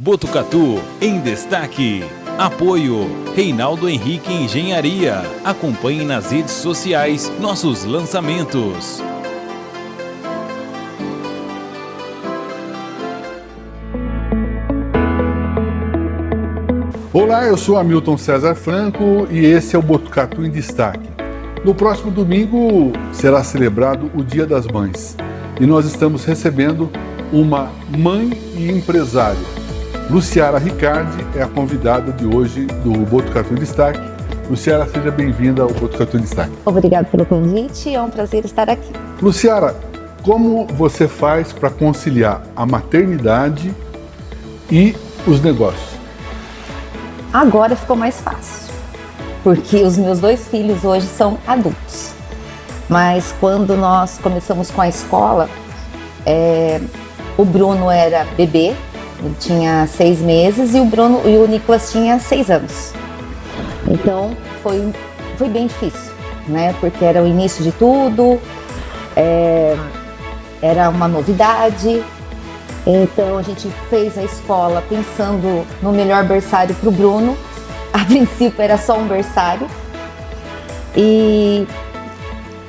Botucatu em destaque. Apoio Reinaldo Henrique Engenharia. Acompanhe nas redes sociais nossos lançamentos. Olá, eu sou Hamilton César Franco e esse é o Botucatu em destaque. No próximo domingo será celebrado o Dia das Mães e nós estamos recebendo uma mãe e empresária. Luciara Ricardi é a convidada de hoje do Botucatu em Destaque. Luciara, seja bem-vinda ao Botucatu em Destaque. Obrigada pelo convite, é um prazer estar aqui. Luciara, como você faz para conciliar a maternidade e os negócios? Agora ficou mais fácil, porque os meus 2 filhos hoje são adultos. Mas quando nós começamos com a escola, o Bruno era bebê, ele tinha 6 meses e o Nicolas tinha 6 anos. Então foi bem difícil, né? Porque era o início de tudo, era uma novidade. Então a gente fez a escola pensando no melhor berçário para o Bruno. A princípio era só um berçário. E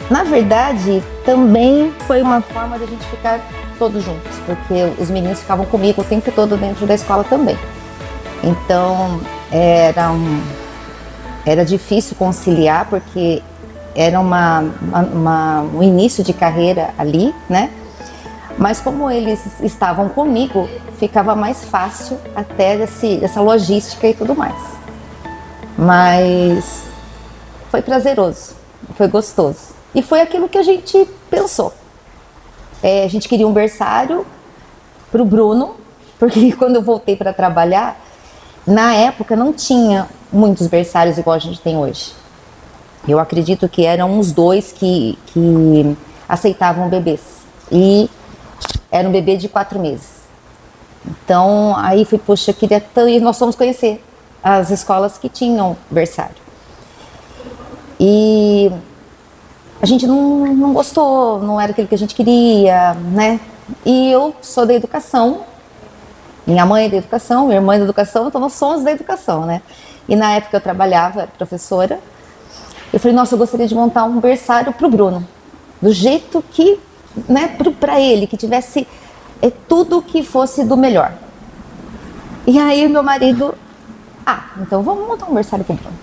na verdade também foi uma forma de a gente ficar todos juntos, porque os meninos ficavam comigo o tempo todo dentro da escola também. Então era difícil conciliar, porque era um início de carreira ali, né? Mas como eles estavam comigo, ficava mais fácil até dessa logística e tudo mais. Mas foi prazeroso, foi gostoso. E foi aquilo que a gente pensou. A gente queria um berçário para o Bruno, porque quando eu voltei para trabalhar, na época não tinha muitos berçários igual a gente tem hoje. Eu acredito que eram uns 2 que aceitavam bebês. E era um bebê de 4 meses. Então, aí fui, poxa, eu queria tanto. E nós fomos conhecer as escolas que tinham berçário. E a gente não gostou, não era aquilo que a gente queria, né? E eu sou da educação, minha mãe é da educação, minha irmã é da educação, então nós somos da educação, né? E na época eu trabalhava, era professora. Eu falei, nossa, eu gostaria de montar um berçário para o Bruno, do jeito que, né, para ele, que tivesse tudo que fosse do melhor. E aí meu marido, então vamos montar um berçário para o Bruno.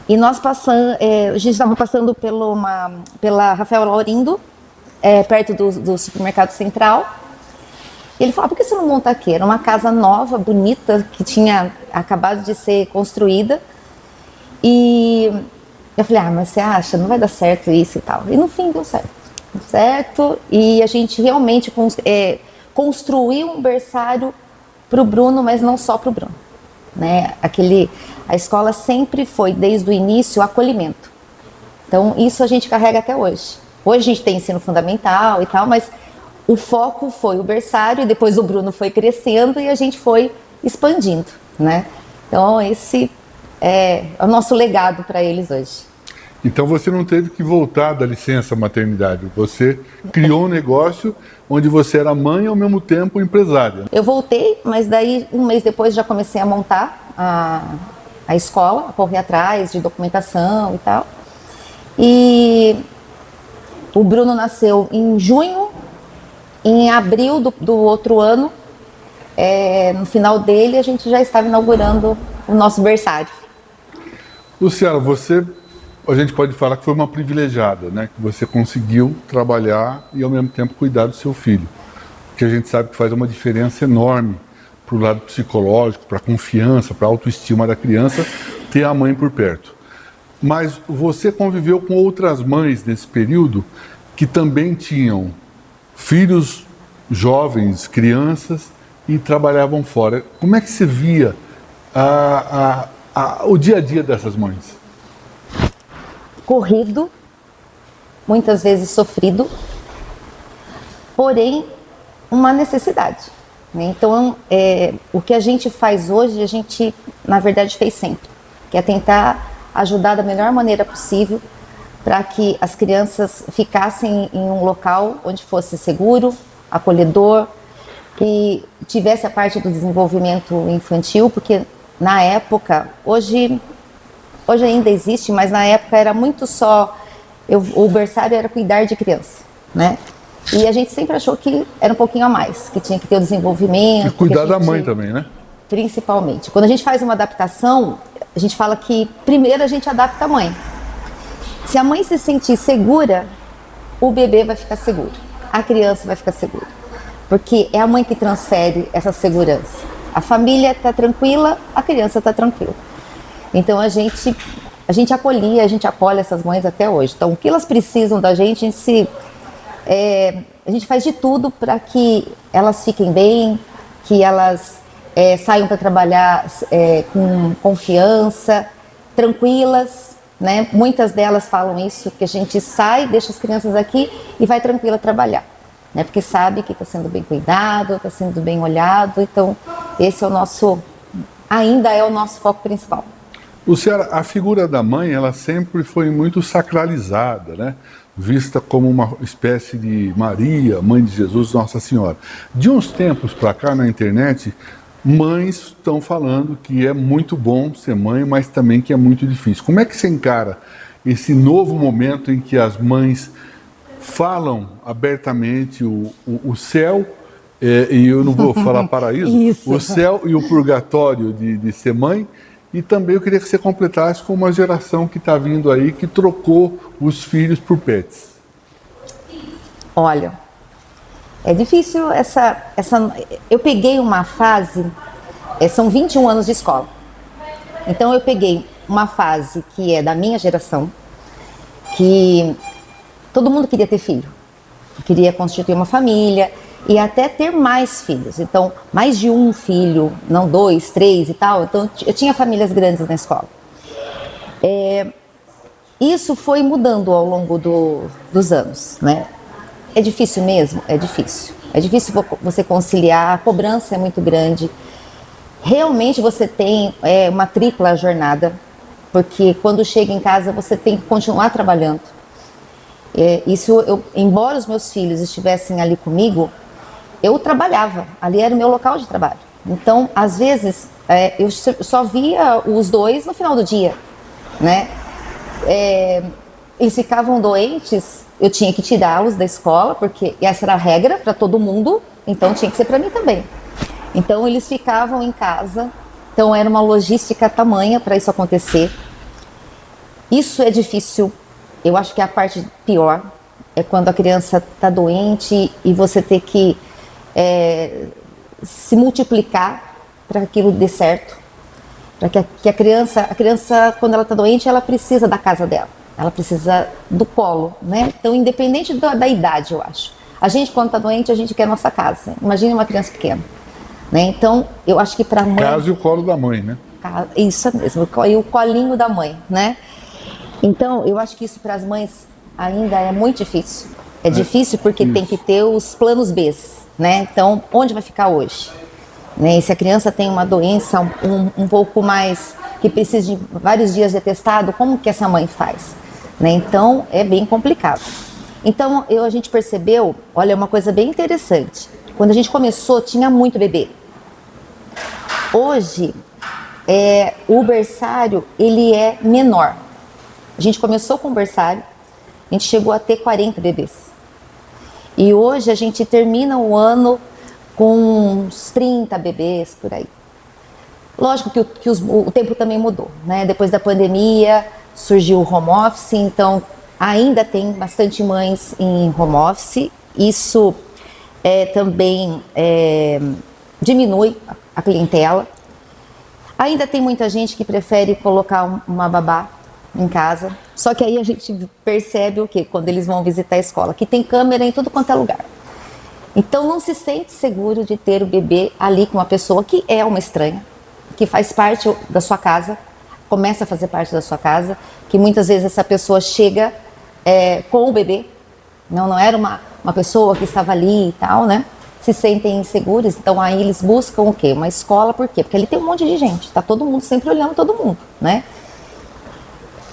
E nós passamos, a gente estava passando pela Rafael Laurindo, perto do supermercado Central. E ele falou, por que você não monta aqui? Era uma casa nova, bonita, que tinha acabado de ser construída. E eu falei, mas você acha? Não vai dar certo isso e tal. E no fim deu certo. E a gente realmente construiu um berçário para o Bruno, mas não só para o Bruno, né? A escola sempre foi, desde o início, acolhimento. Então isso a gente carrega até hoje. Hoje a gente tem ensino fundamental e tal, mas o foco foi o berçário, e depois o Bruno foi crescendo e a gente foi expandindo, né? Então esse é o nosso legado para eles hoje. Então você não teve que voltar da licença maternidade, você criou um negócio onde você era mãe e ao mesmo tempo empresária. Eu voltei, mas daí 1 mês depois já comecei a montar a escola, a correr atrás de documentação e tal. E o Bruno nasceu em junho, em abril do outro ano, no final dele a gente já estava inaugurando o nosso berçário. Luciara, a gente pode falar que foi uma privilegiada, né? Que você conseguiu trabalhar e ao mesmo tempo cuidar do seu filho. Porque a gente sabe que faz uma diferença enorme para o lado psicológico, para a confiança, para a autoestima da criança, ter a mãe por perto. Mas você conviveu com outras mães nesse período que também tinham filhos jovens, crianças, e trabalhavam fora. Como é que você via o dia a dia dessas mães? Corrido, muitas vezes sofrido, porém uma necessidade, né? Então o que a gente faz hoje, a gente na verdade fez sempre, que é tentar ajudar da melhor maneira possível para que as crianças ficassem em um local onde fosse seguro, acolhedor, e tivesse a parte do desenvolvimento infantil, porque na época, hoje ainda existe, mas na época era muito só, o berçário era cuidar de criança, né? E a gente sempre achou que era um pouquinho a mais, que tinha que ter o desenvolvimento. E cuidar da mãe também, né? Principalmente. Quando a gente faz uma adaptação, a gente fala que primeiro a gente adapta a mãe. Se a mãe se sentir segura, o bebê vai ficar seguro, a criança vai ficar segura. Porque é a mãe que transfere essa segurança. A família está tranquila, a criança está tranquila. Então a gente acolhia, a gente acolhe essas mães até hoje. Então o que elas precisam da gente, a gente faz de tudo para que elas fiquem bem, que elas saiam para trabalhar com confiança, tranquilas, né? Muitas delas falam isso, que a gente sai, deixa as crianças aqui e vai tranquila trabalhar, né? Porque sabe que está sendo bem cuidado, está sendo bem olhado. Então esse é ainda é o nosso foco principal. Luciana, a figura da mãe, ela sempre foi muito sacralizada, né? Vista como uma espécie de Maria, mãe de Jesus, Nossa Senhora. De uns tempos para cá na internet, mães estão falando que é muito bom ser mãe, mas também que é muito difícil. Como é que você encara esse novo momento em que as mães falam abertamente o céu, e eu não vou falar paraíso, o céu e o purgatório de ser mãe? E também eu queria que você completasse com uma geração que está vindo aí, que trocou os filhos por pets. Olha, é difícil eu peguei uma fase, são 21 anos de escola. Então eu peguei uma fase que é da minha geração, que todo mundo queria ter filho, queria constituir uma família e até ter mais filhos. Então, mais de um filho, não 2, 3 e tal. Então, eu tinha famílias grandes na escola. Isso foi mudando ao longo dos anos, né? É difícil mesmo? É difícil. É difícil você conciliar, a cobrança é muito grande. Realmente você tem uma tripla jornada, porque quando chega em casa você tem que continuar trabalhando. Embora os meus filhos estivessem ali comigo, eu trabalhava, ali era o meu local de trabalho. Então, às vezes, eu só via os dois no final do dia, né? Eles ficavam doentes, eu tinha que tirá-los da escola, porque essa era a regra para todo mundo, então tinha que ser para mim também. Então, eles ficavam em casa, então era uma logística tamanha para isso acontecer. Isso é difícil, eu acho que a parte pior é quando a criança está doente e você ter que se multiplicar para que aquilo dê certo, para que a criança quando ela está doente, ela precisa da casa dela, ela precisa do colo, né? Então, independente da idade, eu acho. A gente, quando está doente, a gente quer a nossa casa. Imagine uma criança pequena, né? Então, eu acho que para a mãe... Casa e o colo da mãe, né? Isso mesmo, e o colinho da mãe, né? Então, eu acho que isso para as mães ainda é muito difícil. É difícil porque tem que ter os planos B, né? Então, onde vai ficar hoje? Né? E se a criança tem uma doença um pouco mais, que precisa de vários dias de atestado, como que essa mãe faz? Né? Então, é bem complicado. Então, a gente percebeu, olha, uma coisa bem interessante. Quando a gente começou, tinha muito bebê. Hoje, o berçário, ele é menor. A gente começou com o berçário, a gente chegou a ter 40 bebês. E hoje a gente termina o ano com uns 30 bebês por aí. Lógico que o tempo também mudou, né? Depois da pandemia surgiu o home office, então ainda tem bastante mães em home office. Isso também diminui a clientela. Ainda tem muita gente que prefere colocar uma babá em casa, só que aí a gente percebe o quê? Quando eles vão visitar a escola, que tem câmera em tudo quanto é lugar. Então não se sente seguro de ter o bebê ali com uma pessoa que é uma estranha, que faz parte da sua casa, começa a fazer parte da sua casa, que muitas vezes essa pessoa chega com o bebê, não era uma pessoa que estava ali e tal, né? Se sentem inseguros, então aí eles buscam o quê? Uma escola, por quê? Porque ali tem um monte de gente, tá todo mundo sempre olhando todo mundo, né?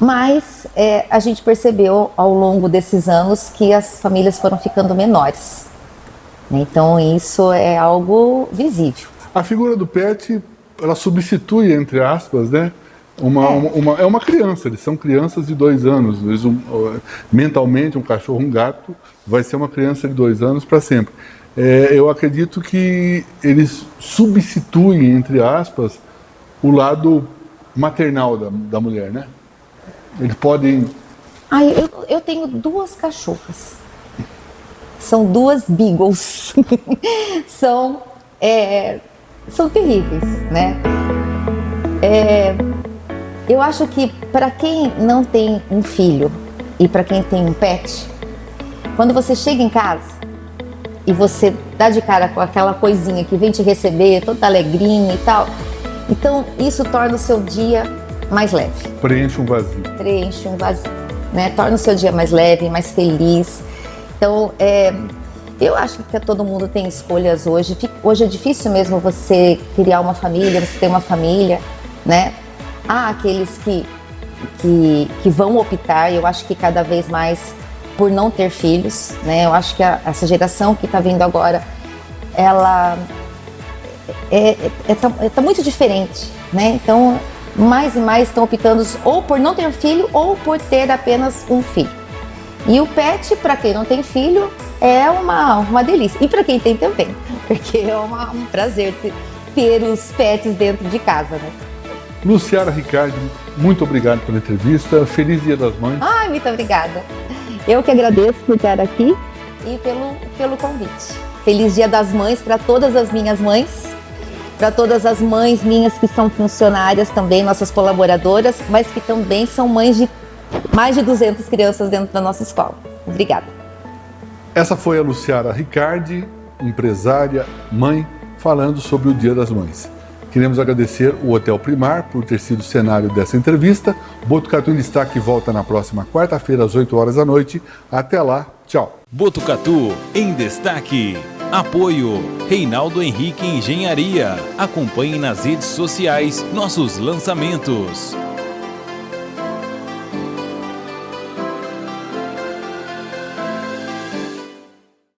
Mas a gente percebeu ao longo desses anos que as famílias foram ficando menores. Então isso é algo visível. A figura do pet, ela substitui, entre aspas, né? É uma criança, eles são crianças de 2 anos. Mentalmente, um cachorro, um gato, vai ser uma criança de 2 anos para sempre. Eu acredito que eles substituem, entre aspas, o lado maternal da mulher, né? Eles podem... Eu tenho 2 cachorras. São 2 beagles. São terríveis, né? Eu acho que para quem não tem um filho e para quem tem um pet, quando você chega em casa e você dá de cara com aquela coisinha que vem te receber, toda alegrinha e tal, então isso torna o seu dia mais leve. Preenche um vazio. Preenche um vazio, né? Torna o seu dia mais leve, mais feliz. Então, eu acho que todo mundo tem escolhas hoje. Hoje é difícil mesmo você criar uma família, você ter uma família, né? Há aqueles que vão optar, eu acho que cada vez mais, por não ter filhos, né? Eu acho que essa geração que está vindo agora, ela tá muito diferente, né? Então, mais e mais estão optando ou por não ter filho ou por ter apenas um filho. E o pet, para quem não tem filho, é uma delícia. E para quem tem também, porque é um prazer ter os pets dentro de casa, né? Luciara Ricardi, muito obrigado pela entrevista. Feliz Dia das Mães. Ai, muito obrigada. Eu que agradeço por estar aqui e pelo convite. Feliz Dia das Mães para todas as minhas mães, para todas as mães minhas que são funcionárias também, nossas colaboradoras, mas que também são mães de mais de 200 crianças dentro da nossa escola. Obrigada. Essa foi a Luciara Ricardi, empresária, mãe, falando sobre o Dia das Mães. Queremos agradecer o Hotel Primar por ter sido o cenário dessa entrevista. Botucatu em Destaque volta na próxima quarta-feira, às 8 horas da noite. Até lá, tchau. Botucatu em Destaque. Apoio Reinaldo Henrique Engenharia. Acompanhe nas redes sociais nossos lançamentos.